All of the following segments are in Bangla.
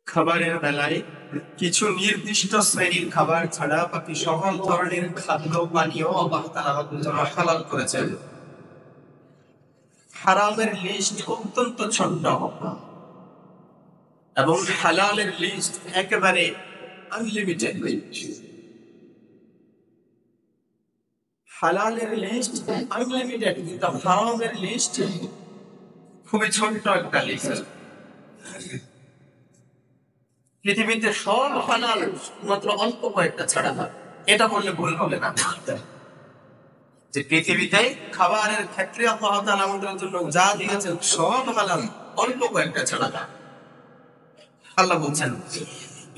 খাবারের বেলায় কিছু নির্দিষ্ট শ্রেণীর খাবার ছাড়া বাকি সকল ধরনের খাদ্য পানীয় আল্লাহ তাআলা আমাদের জন্য হালাল করেছেন। হারামের লিস্ট অত্যন্ত ছোট্ট এবং হালালের লিস্ট একেবারে আনলিমিটেড। হালালের লিস্ট আনলিমিটেড, কিন্তু হারামের লিস্ট খুবই ছোট্ট একটা লিস্ট। পৃথিবীতে সব হালাল, মাত্র অল্প কয়েকটা ছাড়া। এটা বললে ভুল হবে না যে পৃথিবীতে খাবারের ক্ষেত্রে আল্লাহ তাআলা আমাদের জন্য যা দিয়েছেন সব হালাল, অল্প কয়েকটা ছাড়া। আল্লাহ বলছেন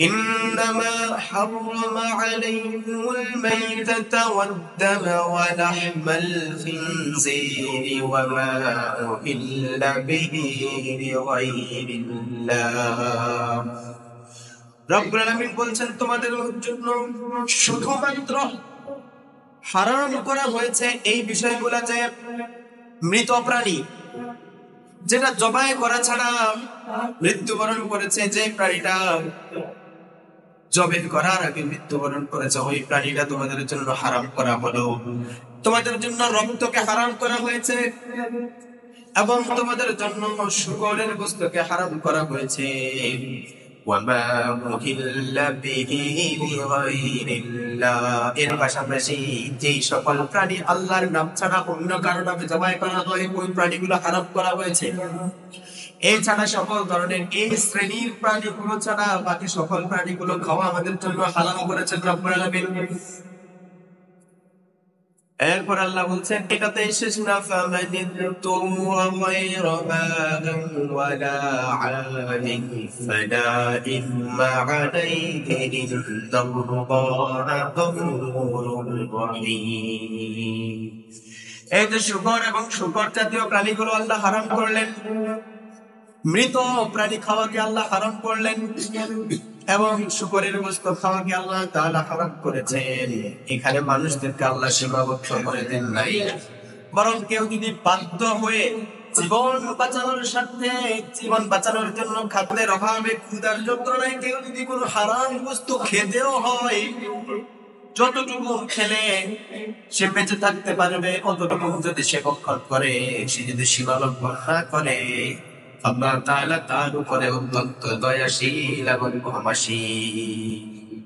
إنما حرم عليكم الميتة والدم ولحم الخنزير وما أهل به لغير الله। রব্বুল আলামিন বলছেন তোমাদের জন্য শুধুমাত্র হারাম করা হয়েছে এই বিষয়গুলো, যে মৃত প্রাণী যেটা জবাই করা ছাড়া মৃত্যুবরণ করেছে, যে প্রাণীটা জবাই করার আগে মৃত্যুবরণ করেছে, ওই প্রাণীটা তোমাদের জন্য হারাম করা হলো। তোমাদের জন্য রক্তকে হারাম করা হয়েছে এবং তোমাদের জন্য শুকরের গোশতকে হারাম করা হয়েছে। এর পাশাপাশি যে সকল প্রাণী আল্লাহর নাম ছাড়া অন্য কারো নামে জবাই করা হয়, ওই প্রাণীগুলো হারাম করা হয়েছে। এছাড়া সকল ধরনের এই শ্রেণীর প্রাণীগুলো ছাড়া বাকি সকল প্রাণীগুলো খাওয়া আমাদের জন্য হালাল করেছেন রব্বুল আলামিন। এরপর আল্লাহ বলছেন এটাতে শেষ না, এই যে শুকর এবং শুকর জাতীয় প্রাণীগুলো আল্লাহ হারাম করলেন, মৃত প্রাণী খাওয়াকে আল্লাহ হারাম করলেন এবং শুকরের গোশত খাওয়াকে আল্লাহ তাআলা হারাম করেছেন। এখানে মানুষদেরকে আল্লাহ সীমাবদ্ধ করে দেন নাই, বরং কেউ যদি বাধ্য হয়ে জীবন বাঁচানোর স্বার্থে, জীবন বাঁচানোর জন্য খাদ্যের অভাবে, ক্ষুধার যন্ত্রণায় কেউ যদি কোনো হারাম বস্তু খেতেও হয়, যতটুকু খেলে সে বেঁচে থাকতে পারবে অতটুকু যদি সে ভক্ষণ করে, সে যদি সীমালঙ্ঘন না করে, আল্লাহ তাআলা তার উপরে অত্যন্ত দয়াশীল এবং ক্ষমাশীল,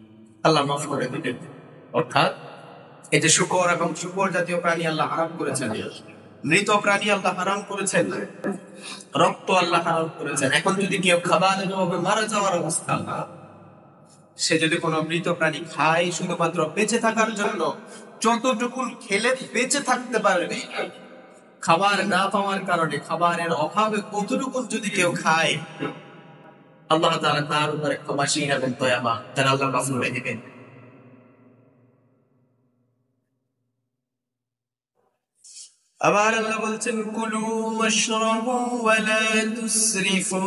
আল্লাহ মাফ করে দিবেন। অর্থাৎ এই যে শুকর এবং শুকর জাতীয় প্রাণী আল্লাহ হারাম করেছেন, মৃত প্রাণী আল্লাহ হারাম করেছেন, রক্ত আল্লাহ হারাম করেছেন। এখন যদি কেউ খাবারের অভাবে মারা যাওয়ার অবস্থা, সে যদি কোনো মৃত প্রাণী খায় শুধুমাত্র বেঁচে থাকার জন্য, যতটুকু খেলে বেঁচে থাকতে পারবে, খাবার না পাওয়ার কারণে, খাবারের অভাবে কতটুকু যদি কেউ খায়, আল্লাহ তাআলা তার উপরে ক্ষমাশীল এবং দয়াবান, তার আল্লাহ মাফ করে দিবেন। আবার আল্লাহ বলছেন কুলু ওয়াশরাবু ওয়া লা তুসরিফু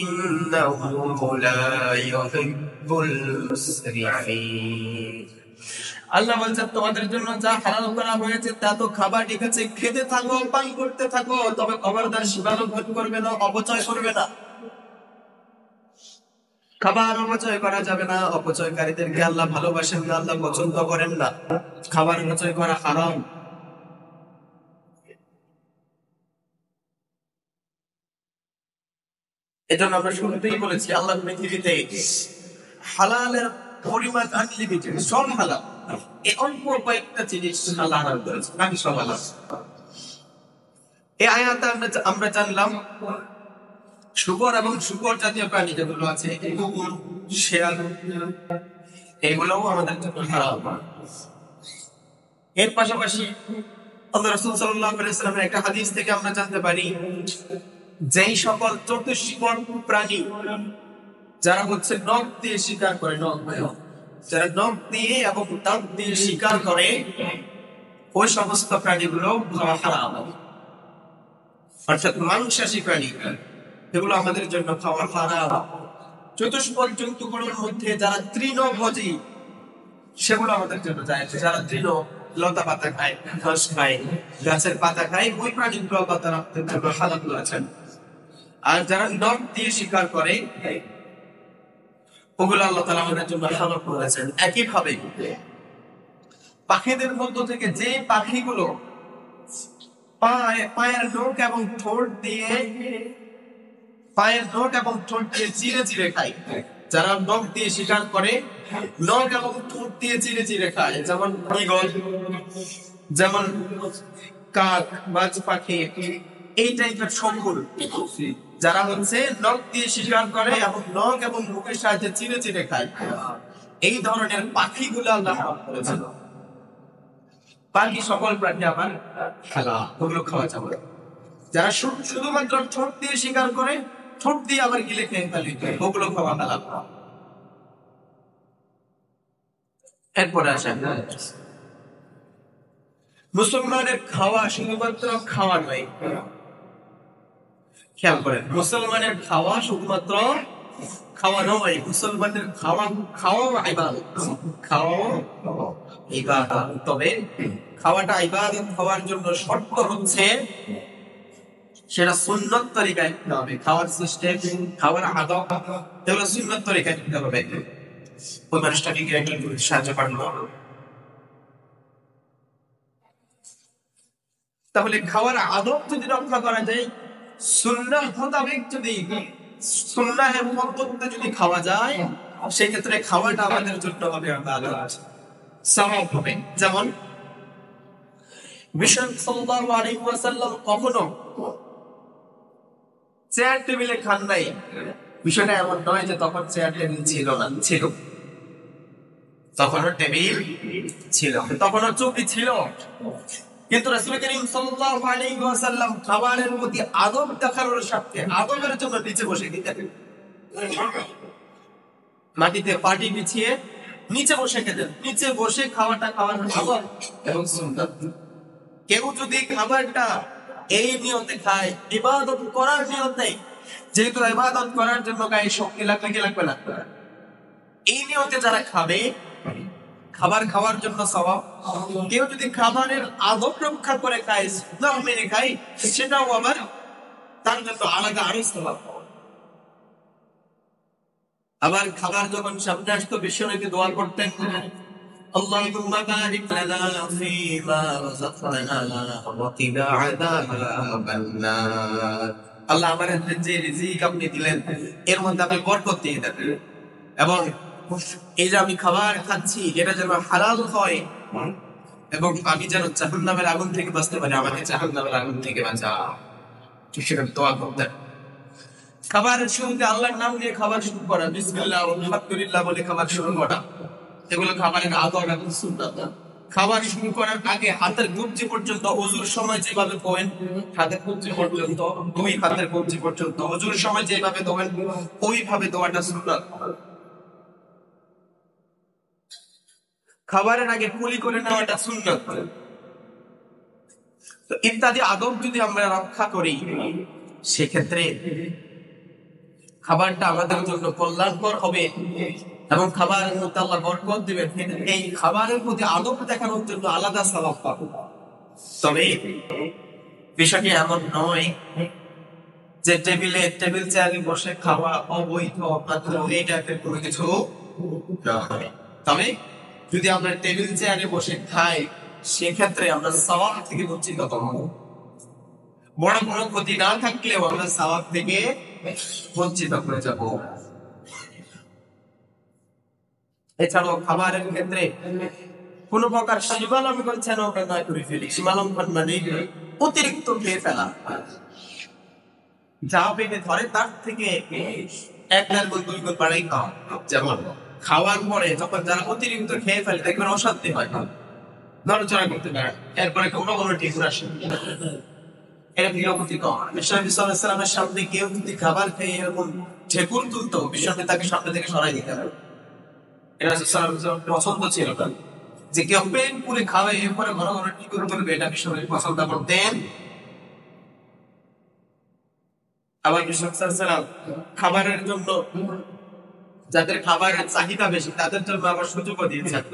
ইন্নাহু লা ইউহিব্বুল মুসরিফিন। আল্লাহ বলছেন তোমাদের জন্য যা হালাল করা হয়েছে তা তো খাবার, ঠিক আছে, খেতে থাকো, পান করতে থাকো, তবে খবরদার সীমালঙ্ঘন করবে না, অপচয় করবে না। খাবার অপচয় করা যাবে না, অপচয়কারীদেরকে আল্লাহ ভালোবাসেন না, আল্লাহ পছন্দ করেন না। খাবার অপচয় করা হারাম। এজন্য আমরা শুরুতেই বলেছি আল্লাহ পৃথিবীতে হালালের পরিমাণ আনলিমিটেড, সব হালাল। এই অল্প কয়েকটা জিনিস আল্লাহ হারাম করেছেন, বাকি সব হালাল। এই আয়াতে আমরা জানলাম শুকর এবং শুকর জাতীয় প্রাণী যেগুলো আছে, কুকুর, শেয়াল, এগুলোও আমাদের জন্য হারাম। এর পাশাপাশি আল্লাহ রাসূল সাল্লাল্লাহু আলাইহি ওয়াসাল্লামের একটা হাদিস থেকে আমরা জানতে পারি, যেই সকল চতুষ্পদ প্রাণী যারা হচ্ছে নখ দিয়ে শিকার করে, যারা নখ দিয়ে এবং দাঁত দিয়ে শিকার করে, ওই সমস্ত প্রাণীগুলো হারাম। অর্থাৎ মাংসাশী প্রাণী, এগুলো আমাদের জন্য খাওয়া হারাম। চতুষ্পদ জন্তুগুলোর মধ্যে যারা তৃণভোজী, সেগুলো আমাদের জন্য জায়েজ। যারা তৃণ, লতা পাতা খায়, ঘাস খায়, গাছের পাতা খায়, ওই প্রাণীগুলো আল্লাহ তাআলা আমাদের জন্য হালাল করেছেন। আর যারা নখ দিয়ে শিকার করে, ওগুলো আল্লাহ তাআলা আমাদের জন্য হালাল করেছেন। একইভাবে পাখিদের মধ্য থেকে যে পাখিগুলো পায়ের নখ এবং ঠোঁট দিয়ে চিরে চিরে খায়, যারা নখ দিয়ে শিকার করে, নখ এবং ঠোঁট দিয়ে চিরে চিরে খায়, যেমন ঈগল, যেমন কাক, বাজ পাখি, এই টাইপের শঙ্কুর, যারা হচ্ছে নখ দিয়ে শিকার করে এবং নখ এবং মুখের সাহায্যে চিরে চিরে খায়, এই ধরনের পাখিগুলো আল্লাহ হারাম করেছিল। বাকি সকল প্রাণী আবার হালাল, ওগুলো খাওয়া যাবে। যারা শুধুমাত্র ঠোঁট দিয়ে শিকার করে, ঠোঁট দিয়ে আবার গিলে খেয়ে ফেলে, ওগুলো খাওয়া হালাল। এরপরে আসেন, মুসলমানের খাওয়া শুধুমাত্র খাওয়া নয়। খেয়াল করেন, মুসলমানের খাওয়া শুধুমাত্র খাওয়া নয়, মুসলমানের খাওয়া ইবাদত। তবে খাওয়াটা ইবাদত হওয়ার জন্য শর্ত হচ্ছে সেটা সুন্নত তরিকায় নিতে হবে। খাওয়ার সিস্টেম, খাওয়ার আদব, এগুলো সুন্নত তরিকায় নিতে হবে। ওই মানুষটাকে সাহায্য করলো। তাহলে খাওয়ার আদব যদি রক্ষা করা যায়, সুন্নাহ মোতাবেক যদি সুন্নাহের মধ্যে যদি খাওয়া যায়, সেক্ষেত্রে খাওয়াটা আমাদের জন্য হবে ইবাদত, সওয়াব হবে। যেমন বিশ্বনবী সাল্লাল্লাহু আলাইহি ওয়াসাল্লাম কখনো চেয়ার টেবিলে খান নাই। বিষয়টা এমন নয় যে তখন চেয়ার টেবিল ছিল না, ছিল, তখনও টেবিল ছিল, তখনও চৌকি ছিল, কিন্তু রাসূল করিম সাল্লাল্লাহু আলাইহি ওয়াসাল্লাম খাবারের প্রতি আদব দেখানোর স্বার্থে আদবের জন্য নিচে বসে খেতেন। মাটিতে পাটি বিছিয়ে নিচে বসে খেতেন। নিচে বসে খাওয়াটা খাওয়ার আদব এবং সুন্নাত। কেউ যদি খাবারটা এই নিয়তে খায়, ইবাদত করার নিয়তে, যেহেতু ইবাদত করার জন্য গায়ে শক্তি লাগবে কি লাগবে না, এই নিয়তে যারা খাবে, খাবার খাওয়ার জন্য সওয়াব। কেউ যদি খাবারের আদব রক্ষা করে খায়, সুন্নাহ মেনে খায়, সেটাও আবার তার জন্য আলাদা আরো সওয়াব। আবার খাবার যখন সামনে আসতো, বিশ্বনবী দোয়া করতেন, আল্লাহুম্মা বারিক লানা ফীমা রাযাকতানা ওয়া কিনা আযাবান নার। আল্লাহ আমাদের যে রিজিক আপনি দিলেন, এর মধ্যে আপনি বরকত দিয়ে দেন, এবং এই যে আমি খাবার খাচ্ছি এটা যেন হালাল হয়, এবং আমি যেন জাহান্নামের আগুন থেকে বাঁচতে পারি, আমাকে জাহান্নামের আগুন থেকে বাঁচাও, সেটা দোয়া করতেন। খাবারের শুরুতে আল্লাহর নাম নিয়ে খাবার শুরু করা, বিসমিল্লাহ আলহামদুলিল্লাহ বলে খাবার শুরু করা, এগুলো খাবারের আদব এবং সুন্নাত। খাবার শুরু করার আগে হাতের কবজি পর্যন্ত, ওযুর সময় যেভাবে ধোয়েন, হাতের কবজি পর্যন্ত, দুই হাতের কবজি পর্যন্ত ওযুর সময় যেভাবে ধোয়েন, ওইভাবে ধোয়াটা সুন্নাত। খাবারের আগে কুলি করে নেওয়াটা সুন্নাত। তো ইত্যাদি আদব যদি আমরা রক্ষা করি, সেক্ষেত্রে খাবারটা আমাদের জন্য কল্যাণকর হবে এবং খাবারের মধ্যে আল্লাহ বরকত দিবেন। এই খাবারের প্রতি আদব দেখানোর জন্য আলাদা সওয়াব পাবো। তবে বিষয়টি এমন নয় যে টেবিল চেয়ারে বসে খাওয়া অবৈধ, মাত্র এই টাইপের কোনো কিছু নয়। তবে যদি আমরা টেবিল চেয়ারে বসে খাই, সেক্ষেত্রে আমরা সওয়াব থেকে বঞ্চিত হব। বড় কোনো ক্ষতি না থাকলেও আমরা সওয়াব থেকে বঞ্চিত হয়ে যাব। এছাড়াও খাবারের ক্ষেত্রে কোন প্রকার সীমালঙ্ঘন যেন আমরা না করে ফেলি। সীমালঙ্ঘন মানে অতিরিক্ত খেয়ে ফেলা, যা পেটে ধরে তার থেকে 1-1.5 গুণ 2 গুণ বাড়াই খাওয়া। যেমন খাওয়ার পরে যখন যারা অতিরিক্ত খেয়ে ফেলে, দেখবেন অশান্তি হয়, নড়াচড়া করতে পারে, এরপরে কোনো ঠিক আসে, এটা থেকে ক্ষতিকর। বিশ্বনবী সাল্লাল্লাহু আলাইহি ওয়াসাল্লামের সামনে কেউ যদি খাবার খেয়ে এরকম ঠেকুর তুলতো, বিশ্বনবী তাকে সামনে থেকে সরাই দিতে হবে। এটা পছন্দ ছিল না যে কেউ পেন পুরে খাওয়াই এরপরে ঘন ঘন ঠেকুর তুলবে, এটা বিশ্বনবী পছন্দ করতেন। আবার বিশ্বনবী সাল্লাল্লাহু আলাইহি ওয়াসাল্লাম খাবারের জন্য, যাদের খাবারের চাহিদা বেশি, তাদের জন্য আবার সুযোগও দিয়েছেন।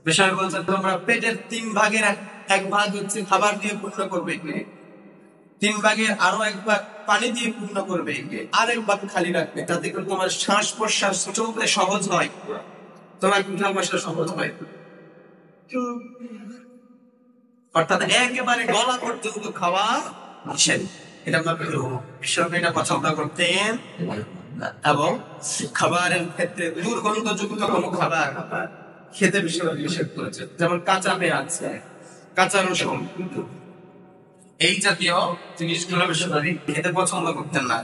বিশ্বনবী বলছেন, তোমরা পেটের 3 ভাগের 1 ভাগ হচ্ছে খাবার দিয়ে পূর্ণ করবে, 3 ভাগের আরো 1 ভাগ পানি দিয়ে পূর্ণ করবে, আর 1 ভাগ খালি রাখবে, যাতে করে তোমার শ্বাস প্রশ্বাস চলতে সহজ হয়, তোমার উঠা বসা সহজ হয়। অর্থাৎ একেবারে গলা পর্যন্ত খাওয়া নিষেধ। এটা বিশ্বনবী পছন্দ করতেন। এবং খাবারের ক্ষেত্রে দুর্গন্ধযুক্ত কোনো খাবার খেতে বিশ্বনবী নিষেধ করেছেন, যেমন কাঁচা পেঁয়াজ, কাঁচা রসুন, এই জাতীয় জিনিসগুলো বিশ্বনবী খেতে পছন্দ করতেন না।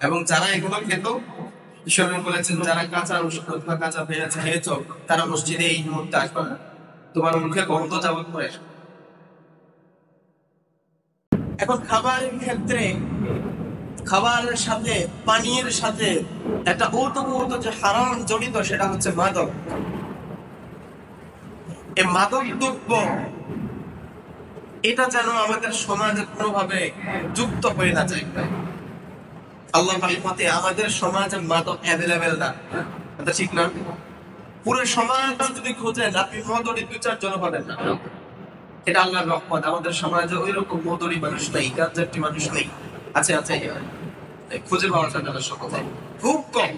এবং যারা এগুলো খেত, বিশ্বনবী বলেছেন, যারা কাঁচা রসুন অথবা কাঁচা পেঁয়াজ খেয়েছ, তারা মসজিদে এই মুহূর্তে আসবে না, তোমার মুখে গন্ধ যাবত করে। এখন খাবারের ক্ষেত্রে খাবারের সাথে পানীয়ের সাথে একটা ওতপ্রোত যে হারাম জড়িত, সেটা হচ্ছে মাদক। এই মাদক দ্রব্য এটা যেন আমাদের সমাজে কোনোভাবে যুক্ত হয়ে না যায়। আল্লাহ রহমতে আমাদের সমাজে মাদক অ্যাভেলেবেল না, এটা ঠিক না। পুরো সমাজ যদি খোঁজেন, আপনি মদরি 2-4 জন পাবেন না। এটা আল্লাহর রহমত, আমাদের সমাজে ওই রকম মদরি মানুষ নেই, গাঁজাটি মানুষ নেই। আছে আছে, খুঁজে পাওয়া যায় না, খুব কম।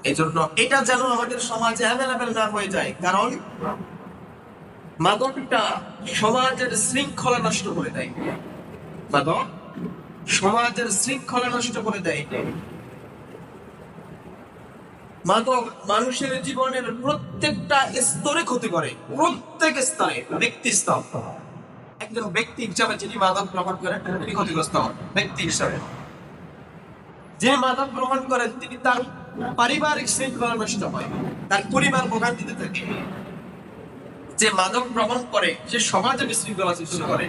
এই জন্য এটা যেন আমাদের সমাজে অ্যাভেলেবেল না হয়ে যায়, কারণ মাদকটা সমাজের শৃঙ্খলা নষ্ট করে দেয়। মাদক সমাজের শৃঙ্খলা নষ্ট করে দেয়। মাদক মানুষের জীবনের প্রত্যেকটা স্তরে ক্ষতি করে, প্রত্যেক স্তরে, ব্যক্তি স্তর। একজন ব্যক্তি হিসাবে যিনি মাদক গ্রহণ করেন, তিনি ক্ষতিগ্রস্ত হন। ব্যক্তি হিসাবে যে মাদক গ্রহণ করেন, তিনি তার পারিবারিক শৃঙ্খলা নষ্ট হয়, তার পরিবার ভোগান্তিতে থাকে। যে মাদক গ্রহণ করে, সে সমাজে বিশৃঙ্খলা সৃষ্টি করে।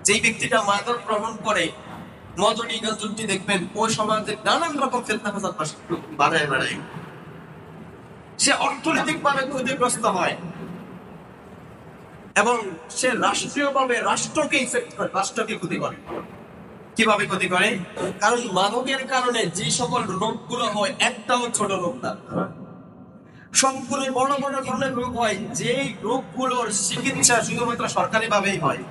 যে ব্যক্তিটা মাদক গ্রহণ করে, মদনী গাঁজাটি দেখবেন, ওই সমাজে নানান রকম ফিতনা ফাসাদ বাড়ায় বাড়ায়। সে অর্থনৈতিক ভাবে ক্ষতিগ্রস্ত হয় এবং সে রাষ্ট্রীয় ভাবে রাষ্ট্রকে ইফেক্ট করে, রাষ্ট্রকে ক্ষতি করে। কিভাবে ক্ষতি করে? কারণ মাদকের কারণে যে সকল রোগগুলো হয়, একটাও ছোট রোগ না, সম্পূর্ণ বড় বড় ধরনের রোগ হয়, যে রোগগুলোর চিকিৎসা শুধুমাত্র সরকারি ভাবেই হয়।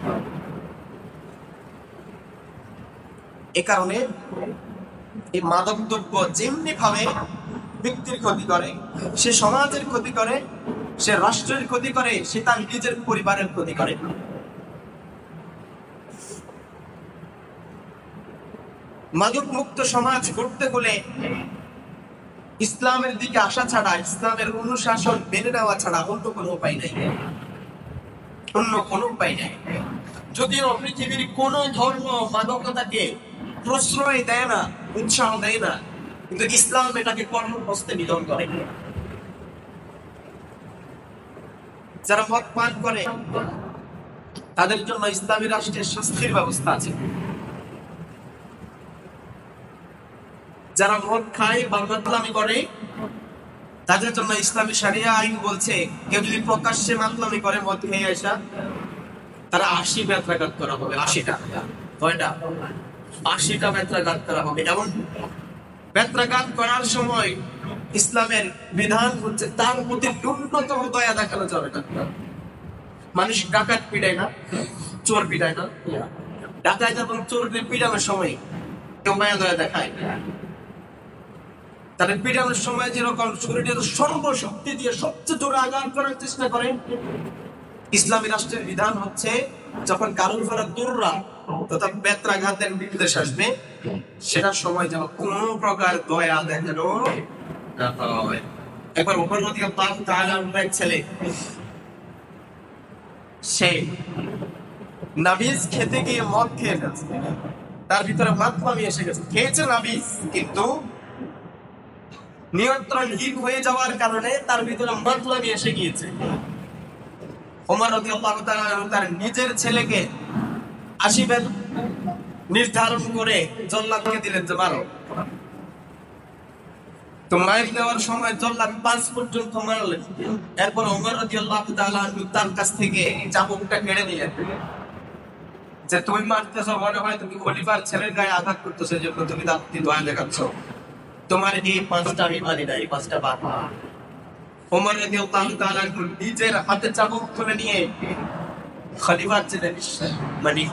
এ কারণে এই মাদক দ্রব্য যেমনি ভাবে ব্যক্তির ক্ষতি করে, সে সমাজের ক্ষতি করে, সে রাষ্ট্রের ক্ষতি করে, সে তার নিজের পরিবারের ক্ষতি করে। মাদক মুক্ত সমাজ গড়তে হলে ইসলামের দিকে আসা ছাড়া, ইসলামের অনুশাসন মেনে নেওয়া ছাড়া অন্য কোনো উপায় নেই, অন্য কোনো উপায় নেই। যদিও পৃথিবীর কোন ধর্ম মাদকতাকে প্রশ্রয় দেয় না, উৎসাহ দেয় না, কিন্তু ইসলাম এটাকে কর্মহস্তে নিধন করে। যারা মদ পান করে, তাদের জন্য ইসলামী রাষ্ট্রের শাস্তির ব্যবস্থা আছে। যারা মদ খায় বা মাতলামি করে, তাদের জন্য ইসলামী শরিয়া আইন বলছে, কেউ যদি প্রকাশ্যে মাতলামি করে, মদ খেয়ে আসা, তারা 80 বেত্রাঘাত করা হবে। 80টা, কয়টা? 80টা বেত্রাঘাত করা হবে। এমন বেত্রাঘাত করার সময় ইসলামের বিধান হচ্ছে তার প্রতি ন্যূনতম দয়া দেখানো যাবে না। মানুষ ডাকাত পিটায় না, চোর পিটায় না। ডাকাত এবং চোরদের পিটানোর সময় কেউ মায়া দয়া দেখায়। তাদের পিটানোর সময় যেরকম শরীরের সর্বশক্তি দিয়ে সবচেয়ে জোরে আঘাত করার চেষ্টা করে, ইসলামী রাষ্ট্রের বিধান হচ্ছে যখন কারোর ঘরে দৌড়রা তথা বেত্রাঘাতের নির্দেশ আসবে, সেটার সময় যেন কোন প্রকার দয়া দেখানো না হয়। একবার ওমর রাদিয়াল্লাহু তাআলা আনহু এক ছেলে, সে নাবিজ খেতে গিয়ে মদ খেয়ে গেছে, তার ভিতরে মাতলামি এসে গেছে। খেয়েছে নাবিজ, কিন্তু নিয়ন্ত্রণহীন হয়ে যাওয়ার কারণে তার ভিতরে মাতলামি এসে গিয়েছে। ওমর রাদিয়াল্লাহু তাআলা তার নিজের ছেলেকে 80 বেত নির্ধারণ করে জল্লাদকে দিলেন যে মারো। তো মাইক দেওয়ার সময় জল্লাদ 5 পর্যন্ত মারলেন। এরপর ওমর রাদিয়াল্লাহু তাআলা তার কাছ থেকে চাবুকটা কেড়ে নিলেন, যে তুমি মারতেছো, মনে হয় তুমি খলিফার ছেলের গায়ে আঘাত করতেছো, যে তুমি তাকে দয়া দেখাচ্ছ, তোমার এই 5টা আমি মানি না, এই 5টা বাদ। ওমর রাদিয়াল্লাহু তাআলা নিজের হাতে চাবুক তুলে নিয়ে খলিফার ছেলে মানে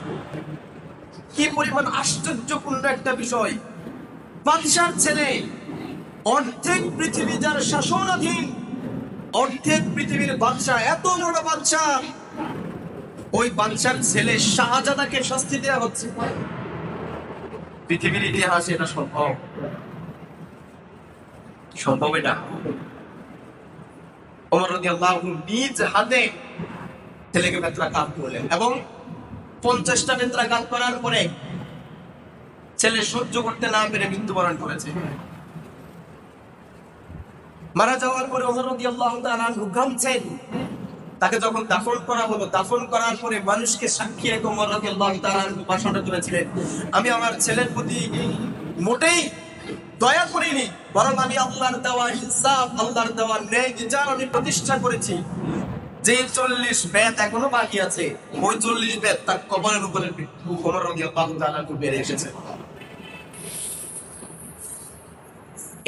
কি পরিমাণ আশ্চর্যপূর্ণ একটা বিষয়। বাদশার ছেলে, অর্ধেক পৃথিবী যার শাসনাধীন, অর্ধেক পৃথিবীর বাদশা, এত বড় বাদশা, ওই বাদশার ছেলে শাহজাদাকে শাস্তি দেওয়া হচ্ছে। পৃথিবীর ইতিহাসে এটা সম্ভব? সম্ভব এটা? ওমর রাদিয়াল্লাহু আনহু নিজ হাতে ছেলেকে বেত্রাঘাত করলেন এবং 50টা বেত্রাঘাত করার পরে ছেলে সহ্য করতে না পেরে মৃত্যুবরণ করেছে। মারা যাওয়ার পরে ওমর রাদিয়াল্লাহু তাআলা আনহু কাঁদছেন। তাকে যখন দাফন করা হলো, দাফন করার পরে মানুষকে সাক্ষী রেখে ওমর রাদিয়াল্লাহু তাআলা আনহু ভাষণটা করেছিলেন, আমি আমার ছেলের প্রতি মোটেই দয়া করিনি, বরং আমি আল্লাহর দেওয়া ইনসাফ, আল্লাহর দেওয়া ন্যায় বিচার আমি প্রতিষ্ঠা করেছি। যে 40 বেত এখনো বাকি আছে, ওই 40 বেত তার কবরের উপরে ওমর রাদিয়াল্লাহু তাআলা আনহু বেড়ে এসেছে।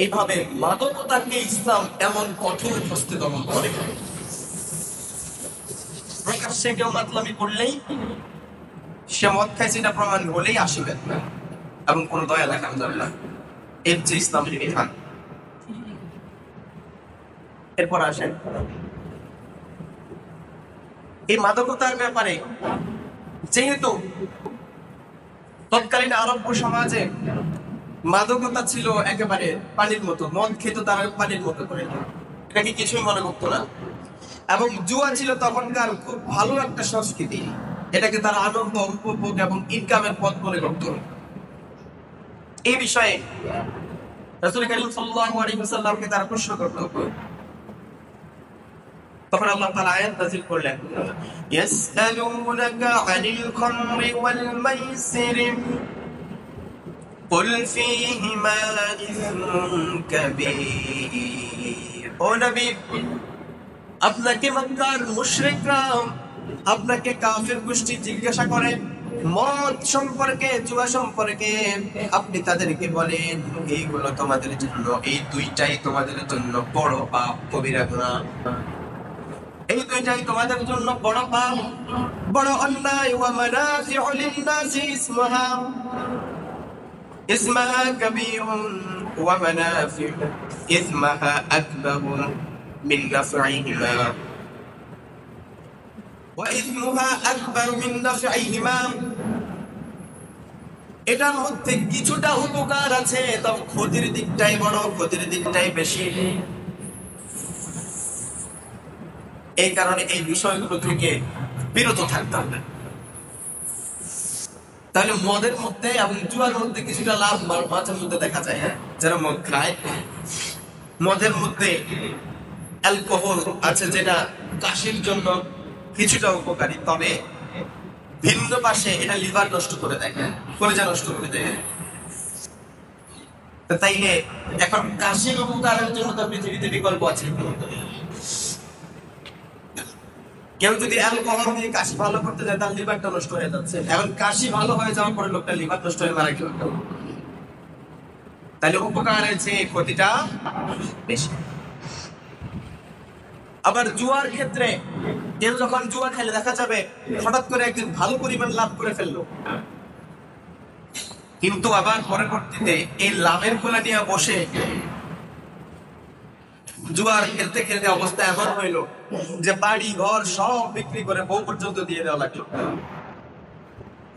এইভাবে মাদকতাকে ইসলাম এমন কঠোর হস্তে দমন করে। প্রকাশ্যে কেউ মাতলামি করলেই, সে মদ খাইছে এটা প্রমাণ হলেই আসিবেন না এবং কোনো দয়া দেখানো যাবে না। এর যে ইসলামের বিধান। এরপর আসেন এই মাদকতার ব্যাপারে। যেহেতু তৎকালীন আরব্য সমাজে মাদকতা ছিল একেবারে পানির মতো, মদ খেত তারা পানির মতো করে, এটাকে কিছুই মনে করতো না। এবং জুয়া ছিল তখনকার খুব ভালো একটা সংস্কৃতি, এটাকে তারা আনন্দ, উপভোগ এবং ইনকামের পথ মনে করত। এই বিষয়ে রাসূল কারীম সাল্লাল্লাহু আলাইহি ওয়াসাল্লামকে তারা প্রশ্ন করত। তখন আল্লাহ তাআলা আয়াত নাযিল করলেন, ইয়াসআলুনাকা আনিল খামরি ওয়াল মাইসির কুল ফীহিমা ইসমুন কাবীর। ও নবী, আপনাকে মক্কার মুশরিকরা, আপনাকে কাফের গোষ্ঠী জিজ্ঞাসা করে মদ সম্পর্কে, জুয়া সম্পর্কে। আপনি তাদেরকে বলেন এইগুলো তোমাদের জন্য, এই দুইটাই তোমাদের জন্য বড় পাপ, কবিরা গুনাহ। এই দুইটাই তোমাদের জন্য বড় পাপ, বড় অন্যায়। ওয়া মানাফিউ লিন-নাসি ইসমাহা কাবীরুন ওয়া মানাফিউ ইসমাহা আকবারু মিন নাফইহিমা ওয়া ইসমুহা আকবারু মিন নাফইহিমা। এটার মধ্যে কিছুটা উপকার আছে, তবে ক্ষতির দিকটাই বড়, ক্ষতির দিকটাই বেশি। এই কারণে এই বিষয়গুলো থেকে বিরত থাকতে হবে। তাহলে মদের মধ্যে এবং জুয়ার মধ্যে কিছুটা লাভ মাঝে মধ্যে দেখা যায়। যারা মদ খায়, মদের মধ্যে অ্যালকোহল আছে যেটা কাশির জন্য কিছুটা উপকারী, তবে ভিন্ন পাশে এটা লিভার নষ্ট করে দেয়, কলিজা নষ্ট করে দেয়। তাইলে এখন কাশির উপকারের জন্য তো পৃথিবীতে বিকল্প আছে। কেউ যদি অ্যালকোহল দিয়ে কাশি ভালো করতে যায়, তার লিভারটা নষ্ট হয়ে যাচ্ছে। এখন কাশি ভালো হয়ে যাওয়ার পরে লোকটা লিভার নষ্ট হয়ে মারা গেল। তাহলে উপকারের চেয়ে ক্ষতিটা বেশি। আবার জুয়ার ক্ষেত্রে কেউ যখন জুয়া খেলে, দেখা যাবে হঠাৎ করে একদিন ভালো পরিমাণ লাভ করে ফেললো, কিন্তু আবার পরবর্তীতে এই লাভের গোলা নিয়ে বসে জুয়ার খেলতে খেলতে অবস্থা এমন হইলো যে বাড়ি ঘর সব বিক্রি করে বউ পর্যন্ত দিয়ে দেওয়া লাগলো।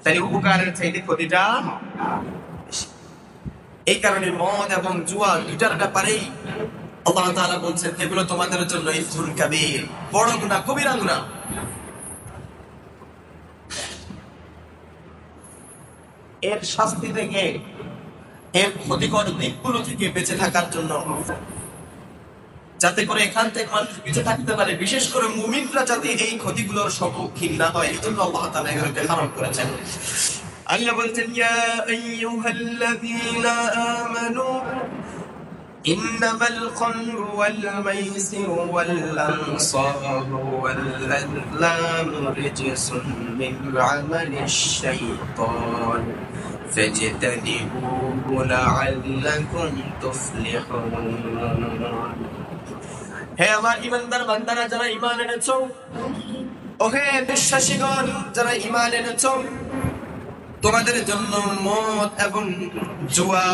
তাই উপকারের চাইতে ক্ষতিটা বেশি। এই কারণে মদ এবং জুয়া দুটার ব্যাপারেই আল্লাহ তাআলা বলছেন এগুলো তোমাদের জন্য ইসমুন কাবীর, বড় গুনাহ, কবিরা গুনাহ। এর শাস্তি থেকে, এর ক্ষতিকর দিকগুলো থেকে বেঁচে থাকার জন্য, যাতে করে এখান থেকে মানুষ বেঁচে থাকতে পারে, বিশেষ করে মুমিনরা যাতে এই ক্ষতিগুলোর সম্মুখীন না হয়, এজন্য আল্লাহ তাআলা এগুলোকে হারাম করেছেন। আল্লাহ বলছেন, ইয়া আইয়ুহাল্লাযীনা আমানু ইন্নামাল খামরু ওয়াল মাইসিরু ওয়াল আনসাবু ওয়াল আযলামু রিজসুন মিন আমালিশ শাইতান ফাজতানিবুহু লাআল্লাকুম তুফলিহুন। হে আমার ঈমানদার বান্দারা, যারা ঈমান এনেছো, ওহে বিশ্বাসীগণ, যারা ঈমান এনেছ, তোমাদের জন্য মদ এবং জুয়া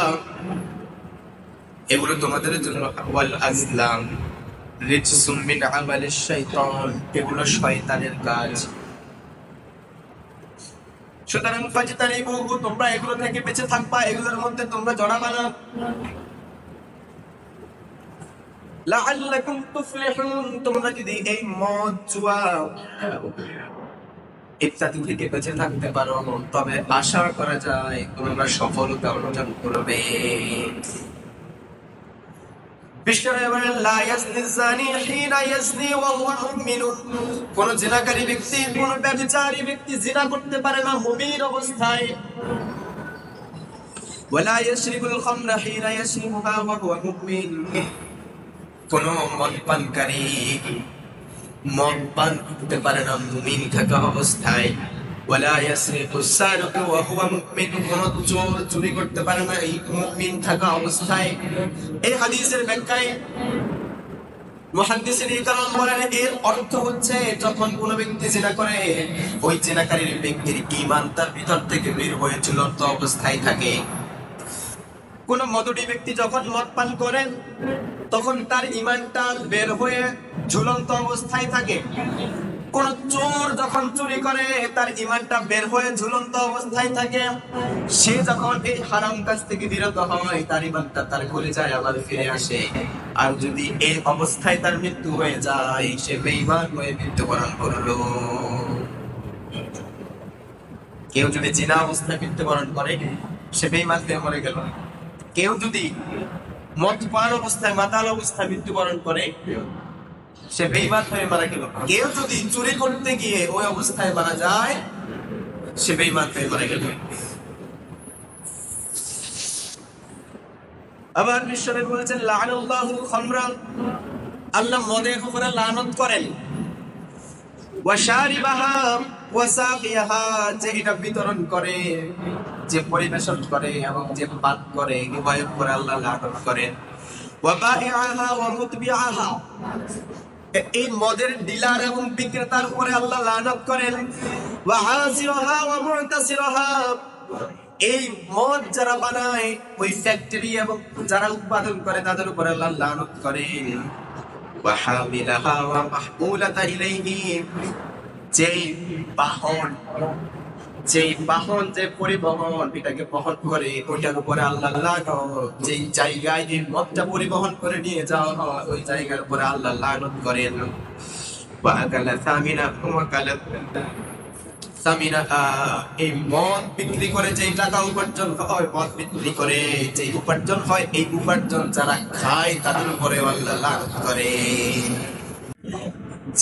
এগুলো তোমাদের জন্য ওয়াল আজলাম রিজসুম মিন আমালিশ শাইতান, এগুলো শয়তানের কাজ। সুতরাং ফাজতানিবুহু, তোমরা এগুলো থেকে বেঁচে থাকবা, এগুলোর মধ্যে তোমরা জড়াবা না। লাআল্লাকুম তুফলিহুন, তোমরা যদি এই মদ জুয়া ইত্যাদি থেকে বেঁচে থাকতে পারো, তবে আশা করা যায় তোমরা সফলতা অর্জন করবে। কোন জিনাকারী ব্যক্তি, কোন ব্যভিচারী ব্যক্তি জিনা করতে পারে না মুমিন অবস্থায়। ওয়ালা ইয়াশরিবুল খামরা হিনা ইয়াশরিবুহা ওয়া হুয়া মুমিন, কোন মদপানকারী মদ পান করতে পারে না মুমিন থাকা অবস্থায়। ওয়ালা ইয়াসরিকুস সারিকু ওয়া হুয়া মুমিন, কোন চোর চুরি করতে পারে না এই মুমিন থাকা অবস্থায়। এই হাদিসের ব্যাখ্যায় মুহাদ্দিসিন ইকরাম বলেন, এর অর্থ হচ্ছে যখন কোন ব্যক্তি জিনা করে, ওই জিনাকারীর ব্যক্তির ঈমান তার ভিতর থেকে বের হয়ে ঝুলন্ত অবস্থায় থাকে। কোন মদুটি ব্যক্তি যখন মদ পান করেন, তখন তার ঈমানটা বের হয়ে ঝুলন্ত অবস্থায় থাকে। কোন চোর যখন চুরি করে, তার ঈমানটা বের হয়ে ঝুলন্ত অবস্থায় থাকে। সে যখন এই হারাম কাজ থেকে বিরত হয়, তার ঈমানটা তার কলিজায় আবার ফিরে আসে। আর যদি এই অবস্থায় তার মৃত্যু হয়ে যায়, সে বেঈমান হয়ে মৃত্যুবরণ করলো। কেউ যদি জিনা অবস্থায় মৃত্যুবরণ করে, সে বেঈমান হয়ে মরে গেল। কেউ যদি মদ পান অবস্থায়, মাতাল অবস্থায় মৃত্যুবরণ করে, সে বেঈমান হয়ে মারা গেল। কেউ যদি চুরি করতে গিয়ে ওই অবস্থায় মারা যায়, সে বেঈমান হয়ে মারা গেল। আবার বিশ্বনবী বলেছেন, লাআনাল্লাহুল খামরা, আল্লাহ মদের উপরে লানত করেন। ওয়া শারিবাহা ওয়া সাকিয়াহা, যে এটা বিতরণ করে, যে পরিবেশন করে এবং যে পান করে, উভয়ের উপরে আল্লাহ লানত করেন। ওয়া বাইআহা ওয়া মুতবিআহা, এই মদের ডিলার এবং বিক্রেতার উপরে আল্লাহ লানত করেন। ওয়া হাসিরহা ওয়া মুতাসিরহা, এই মদ যারা বানায়, ওই ফ্যাক্টরি এবং যারা উৎপাদন করে, তাদের উপরে আল্লাহ লানত করেন। ওয়া হামিলাহা ওয়া মাহমুলাতা ইলাইহি, যেই বাহন, যে পরিবহন এটাকে বহন করে, ওইটার উপরে আল্লাহ লানত। যেই জায়গায় এই মদটা পরিবহন করে নিয়ে যাওয়া হয়, ওই জায়গার উপরে আল্লাহ লানত করেন। ওয়া আকালা সামিনা, এই মদ বিক্রি করে যে টাকা উপার্জন হয়, মদ বিক্রি করে যে উপার্জন হয়, এই উপার্জন যারা খায় তাদের উপরে আল্লাহ লানত করে।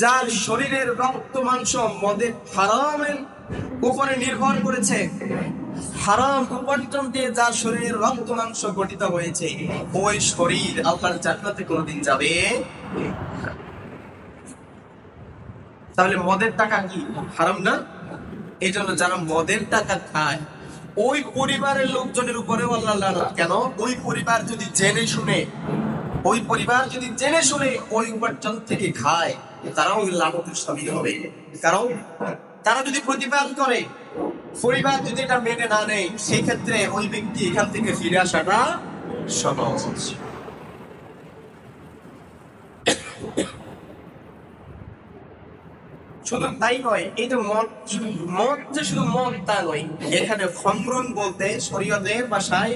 যার শরীরের রক্ত মাংস মদের হারামের উপরে নির্ভর করেছে, হারাম উপার্জন দিয়ে যার শরীরের রক্ত মাংস গঠিত হয়েছে, ওই শরীর আল্লাহর জান্নাতে কোনদিন যাবে। তাহলে মদের টাকা কি হারাম না? এই জন্য যারা মদের টাকা খায়, ওই পরিবারের লোকজনের উপরেও আল্লাহ লানত। কেন? ওই পরিবার যদি জেনে শুনে ওই উপার্জন থেকে খায়, তারাও লানতের শামিল হবে। কারণ তারা যদি প্রতিবাদ করে, পরিবার যদি এটা মেনে না নেয়, সেই ক্ষেত্রে ওই ব্যক্তি এখান থেকে ফিরে আসাটা সহজ। শুধু তাই নয়, এই যে মদ যে শুধু মদ তা নয়, এখানে খমরুন বলতে শরীয়তের ভাষায়,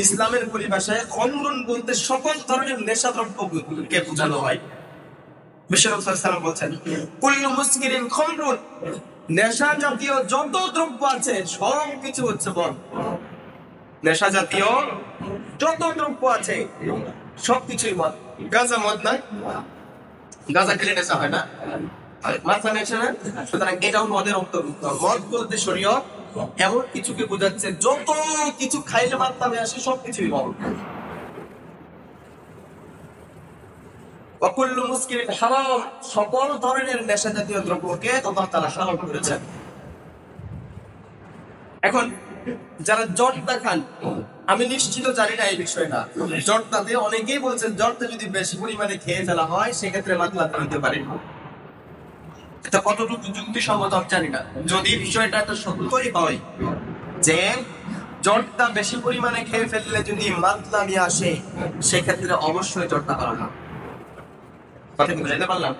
ইসলামের পরিভাষায় খমরুন বলতে সকল ধরনের নেশাদ্রব্যকে বোঝানো হয়। বিশ্বনবী সাল্লাল্লাহু আলাইহি ওয়াসাল্লাম বলেছেন, কুল্লু মুসকিরিন খমরুন, নেশা জাতীয় যত দ্রব্য আছে সব কিছু হচ্ছে মদ। নেশা জাতীয় যত দ্রব্য আছে সবকিছুই মদ। গাঁজা মদ না? গাঁজা খেলে নেশা হয় না? মাথা নেশা না? সুতরাং এটাও মদের অন্তর্ভুক্ত। মদ বলতে শরীয়ত এমন কিছুকে বোঝাচ্ছে যত কিছু খাইলে মাত্রামে আসে সবকিছুই মদ। ওয়াকুল্লু মুসকিরিন হারাম, সকল ধরনের নেশা জাতীয় দ্রব্যকে আল্লাহ তাআলা হারাম করেছেন। এখন যারা জর্দা খান, আমি নিশ্চিত জানি না এই বিষয়টা, জর্দাতে অনেকেই বলছেন জর্দা যদি বেশি পরিমাণে খেয়ে ফেলা হয় সেক্ষেত্রে মাতলামি হতে পারে। এটা কতটুকু যুক্তিসঙ্গত আমি জানি না। যদি বিষয়টা একটা সত্যই হয় যে জর্দা বেশি পরিমাণে খেয়ে ফেললে যদি মাতলামি আসে, সেক্ষেত্রে অবশ্যই জর্দা হারাম। কথা কি বুঝাইতে পারলাম?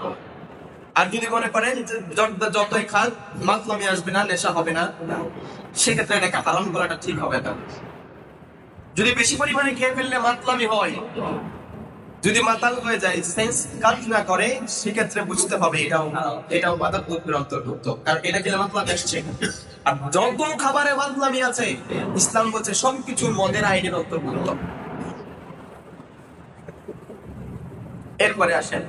আর যদি মনে করেন যে জর্দা যতই খান মাতলামি আসবে না, নেশা হবে না, সেক্ষেত্রে এটাকে হারাম করাটা ঠিক হবে না। যদি বেশি পরিমাণে খেয়ে ফেললে মাতলামি হয়, যদি মাতাল হয়ে যায়, সেন্স কাজ না করে, সেক্ষেত্রে বুঝতে হবে এটাও মাদকদ্রব্যের অন্তর্ভুক্ত, কারণ এটা খেলে মাতলামি আসছে। আর যত খাবারে মাতলামি আছে, ইসলাম বলছে সবকিছু মদের আইনের অন্তর্ভুক্ত। এরপরে আসেন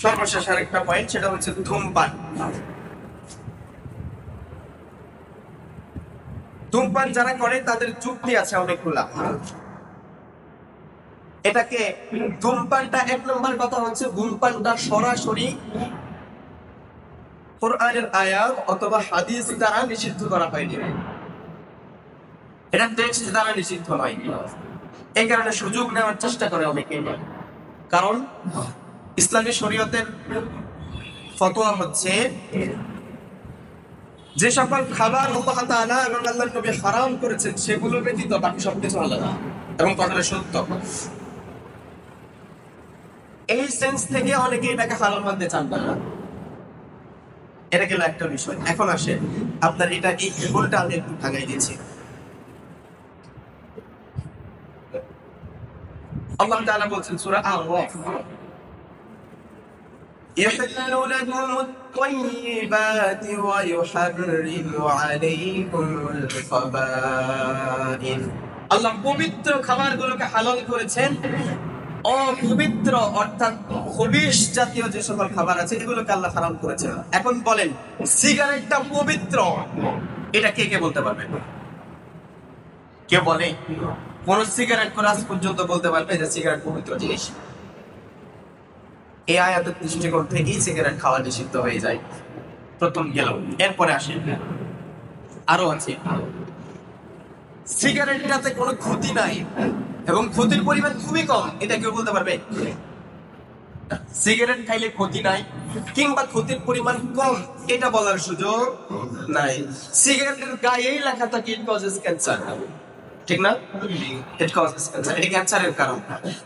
সর্বশেষ আরেকটা পয়েন্ট, সেটা হচ্ছে ধূমপান। ধূমপান যারা করে তাদের যুক্তি আছে অনেকগুলা। এটাকে ধূমপানটা, এক নম্বর কথা হচ্ছে ধূমপানটা সরাসরি কোরআনের আয়াত অথবা হাদিস দ্বারা নিষিদ্ধ করা হয়নি, এটা টেক্সট দ্বারা নিষিদ্ধ নয়। এই কারণে সুযোগ নেওয়ার চেষ্টা করে অনেকে, কারণ ইসলামী শরীয়তের ফতোয়া হচ্ছে যে সকল খাবার আল্লাহ তাআলা এবং আল্লাহর নবী হারাম করেছেন সেগুলো ব্যতীত বাকি সবকিছু আলাদা, এবং কথাটা সত্য। এই সেন্স থেকে অনেকে এটাকে হারাম মানতে চান না। এটা গেল একটা বিষয়। এখন আসে আপনার এটা এই ভুলটা আমি একটু ভাঙাই দিয়েছি। আল্লাহ তাআলা বলছেন সূরা আ'রাফ, يحل لكم الطيبات ويحرم عليكم الخبائث। আল্লাহ পবিত্র খাবারগুলোকে হালাল করেছেন, অপবিত্র অর্থাৎ খবিশ জাতীয় যে সকল খাবার আছে এগুলোকে আল্লাহ হারাম করেছেন। এখন বলেন সিগারেটটা পবিত্র, এটা কে কে বলতে পারবে? কে বলে? কোন সিগারেট করে আজ পর্যন্ত বলতে পারবে যে সিগারেট পবিত্র জিনিস? এই আয়াতের দৃষ্টিকোণ থেকেই সিগারেট খাওয়া নিষিদ্ধ হয়ে যায়, প্রথম গেল। এরপরে আসে আরো আছে, সিগারেটটাতে কোনো ক্ষতি নাই এবং ক্ষতির পরিমাণ খুবই কম, এটা কেউ বলতে পারবে? সিগারেট খাইলে ক্ষতি নাই কিংবা ক্ষতির পরিমাণ কম, এটা বলার সুযোগ নাই। সিগারেটের গায়েই লেখা থাকে ইট কজেস ক্যান্সার, ঠিক না? ইট কজেস ক্যান্সার, এটা ক্যান্সারের কারণ।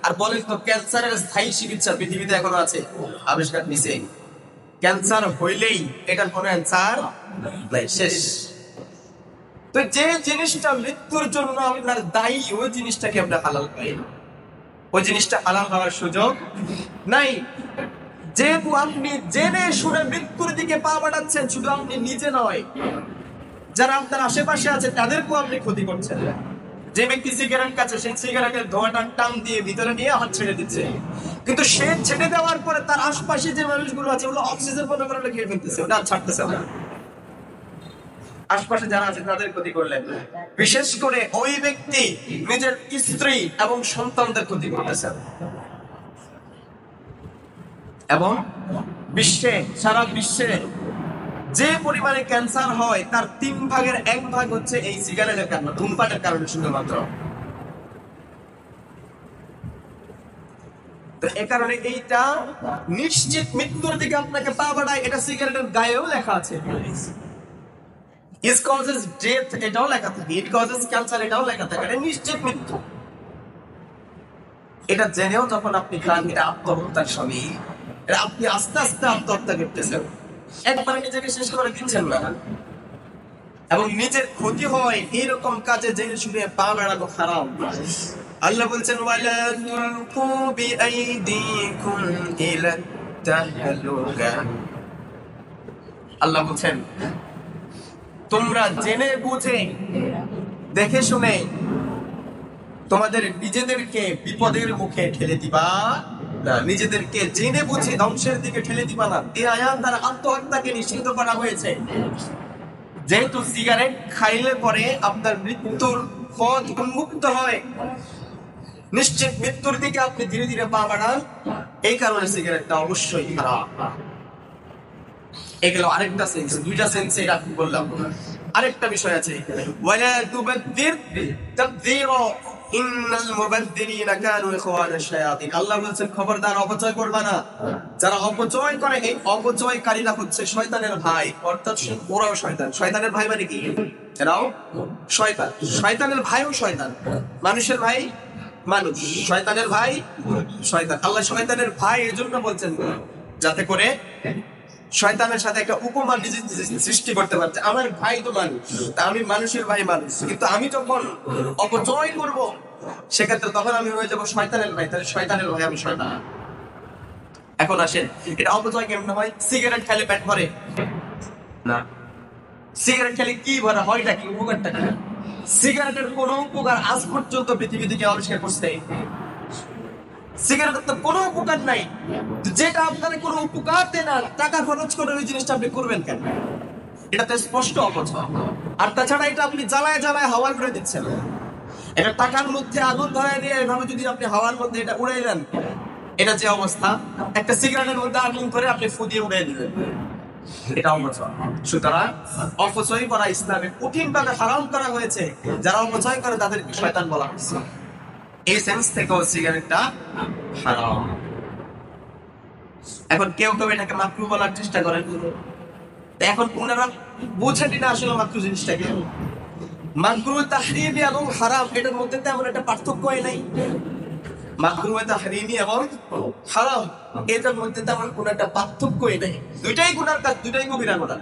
আর বলে তো ক্যান্সারের স্থায়ী চিকিৎসা পৃথিবীতে এখনো আছে, আবিষ্কার নিছে। ক্যান্সার হইলেই এটার কোনো অ্যান্সার নাই, শেষ। তো যে জিনিসটা মৃত্যুর জন্য আপনার দায়ী, ওই জিনিসটাকে আপনি হালাল করেন, ওই জিনিসটা হালাল হওয়ার সুযোগ নাই। যেহেতু আপনি জেনে শুনে মৃত্যুর দিকে পা বাড়াচ্ছেন, শুধু আপনি নিজে নয়, যারা আপনার আশেপাশে আছে তাদেরকেও আপনি ক্ষতি করছেন। যে ব্যক্তি সিগারেট খাচ্ছে, সেই সিগারেটের ধোঁয়াটা টান দিয়ে ভিতরে নিয়ে হাত ছেড়ে দিচ্ছে, কিন্তু সে ছেড়ে দেওয়ার পরে তার আশপাশে যে মানুষগুলো আছে ওগুলো অক্সিজেন বন্ধ করে খেয়ে ফেলতেছে, ওটা ছাড়তেছে না। আশপাশে যারা আছে তাদের ক্ষতি করলেন, বিশেষ করে ওই ব্যক্তি নিজের স্ত্রী এবং সন্তানদের ক্ষতি করতেছে। এবং সারা বিশ্বে যে পরিমাণে ক্যান্সার হয় তার 1/3 হচ্ছে এই সিগারেটের কারণে, ধূমপানের কারণে শুধুমাত্র। তো এ কারণে এইটা নিশ্চিত মৃত্যুর দিকে আপনাকে পা বাড়ায়, এটা সিগারেটের গায়েও লেখা আছে। It causes death, এটাও লেখা থাকে। It causes cancer, এটাও লেখা থাকে। এটা নিশ্চিত মৃত্যু। এটা জেনেও যখন আপনি খান, এটা আত্মহত্যার সময়, এটা আপনি আস্তে আস্তে আত্মহত্যা করতেছেন, একবারে নিজেকে শেষ করে দিচ্ছেন না। এবং নিজের ক্ষতি হয় এইরকম কাজে জেনে শুনে পা বাড়ানো হারাম। আল্লাহ বলছেন ওয়ালা তুলকু বিআইদিকুম ইলা তাহলুকা। আল্লাহ বলছেন তোমরা জেনে বুঝে দেখে শুনে তোমাদের নিজেদেরকে বিপদের মুখে ঠেলে দিবা না, নিজেদেরকে জেনে বুঝে ধ্বংসের দিকে ঠেলে দিবা না। এই আয়াত দ্বারা আত্মহত্যাকে নিষিদ্ধ করা হয়েছে। যেহেতু সিগারেট খাইলে পরে আপনার মৃত্যুর পথ উন্মুক্ত হয়, নিশ্চিত মৃত্যুর দিকে আপনি ধীরে ধীরে পা বাড়ান, এই কারণে সিগারেটটা অবশ্যই খারাপ। এগুলো আরেকটা সেন্স, দুইটা সেন্স এটা বললাম। আরেকটা বিষয় আছে, ওয়ালা তুবাদ্দির তাবদীরা, ইন্নাল মুবাদদিরিনা কানু ইখওয়ানাশ শায়াতিন। আল্লাহ বলেছেন খবরদার অপচয় করবা না। যারা অপচয় করে এই অপচয়কারীরা হচ্ছে শয়তানের ভাই, অর্থাৎ ওরাও শয়তান। শয়তানের ভাই মানে কি? এরাও শয়তান। শয়তানের ভাইও শয়তান। মানুষের ভাই মানুষ, শয়তানের ভাই শয়তান। আল্লাহ শয়তানের ভাই এজন্য বলছেন যাতে করে শয়তানের সাথে একটা উপমা সৃষ্টি করতে পারছে। আমার ভাই তো মানুষ, তা আমি মানুষের ভাই মানুষ, কিন্তু আমি যখন অপচয় করব সেক্ষেত্রে তখন আমি হয়ে যাবো শয়তানের ভাই। তাহলে শয়তানের ভাই আমি শয়তান। এখন আসেন, এটা অপচয় কেমন হয়? সিগারেট খেলে পেট ভরে না। সিগারেট খেলে কি ভরা হয়টা কি, উপকারটা কি? সিগারেটের কোনো উপকার আজ পর্যন্ত পৃথিবী থেকে আবিষ্কার করছে? সিগারেটের তো কোনো উপকার নাই। যেটা আপনার কোনো উপকার দেয় না, টাকা খরচ করে ওই জিনিসটা আপনি করবেন কেন? এটা তো স্পষ্ট অপচয়। আর তাছাড়া এটা আপনি জ্বালায় জ্বালায় হাওয়া করে দিচ্ছেন। এটা টাকার মধ্যে আগুন ধরায় দিয়ে এভাবে যদি আপনি হাওয়ার মধ্যে এটা উড়াই দেন, এটা যে অবস্থা, একটা সিগারেটের মধ্যে আগুন করে আপনি ফু দিয়ে উড়াই দিবেন, এটা অপচয়। সুতরাং অপচয় করা ইসলামে কঠিন ভাবে হারাম করা হয়েছে। যারা অপচয় করে তাদেরকে শয়তান বলা হয়েছে। এই সেন্স থেকেও সিগারেটটা হারাম। এখন কেউ কেউ এটাকে মাকরু বলার চেষ্টা করেন। এখন ওনারা বুঝেনি না আসলে মাকরু জিনিসটাকে। মাকরু তাহরিমি এবং হারাম এটার মধ্যে তেমন একটা পার্থক্যই নাই। মাকরু তাহরিমি এবং হারাম এটার মধ্যে তেমন কোনো একটা পার্থক্যই নেই। দুইটাই গুনার কাজ, দুইটাই কবিরা গুনাহ।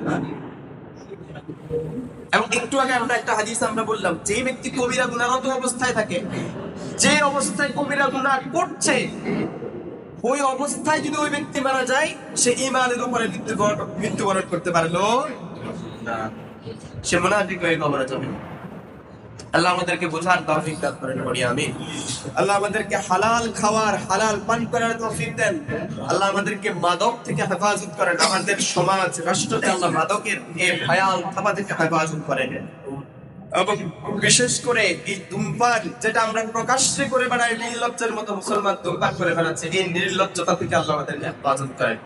এবং একটু আগে আমরা একটা হাদিস আমরা বললাম, যে ব্যক্তি কবিরা গুনাহরত অবস্থায় থাকে, যে অবস্থায় কবিরা গুনাহ করছে, ওই অবস্থায় যদি ওই ব্যক্তি মারা যায়, সে ঈমানের উপরে মৃত্যুবরণ করতে পারলো না, সে মুনাফিক হয়ে কবরে যাবে। আল্লাহ আমাদেরকে বোঝার তৌফিক দান করেন, বলি আমিন। আল্লাহ আমাদেরকে হালাল খাওয়ার, হালাল পান করার তৌফিক দেন। আল্লাহ আমাদেরকে মাদক থেকে হেফাজত করেন। আমাদের সমাজ রাষ্ট্রকে আল্লাহ মাদকের এই ভয়াল থাবা থেকে হেফাজত করেন। এবং বিশেষ করে এই ধূমপান, যেটা আমরা প্রকাশ্যে করে বেড়াই, নির্লজ্জের মতো মুসলমান ধূমপান করে বেড়াচ্ছে, এই নির্লজ্জতা থেকে আল্লাহ আমাদেরকে হেফাজত করেন।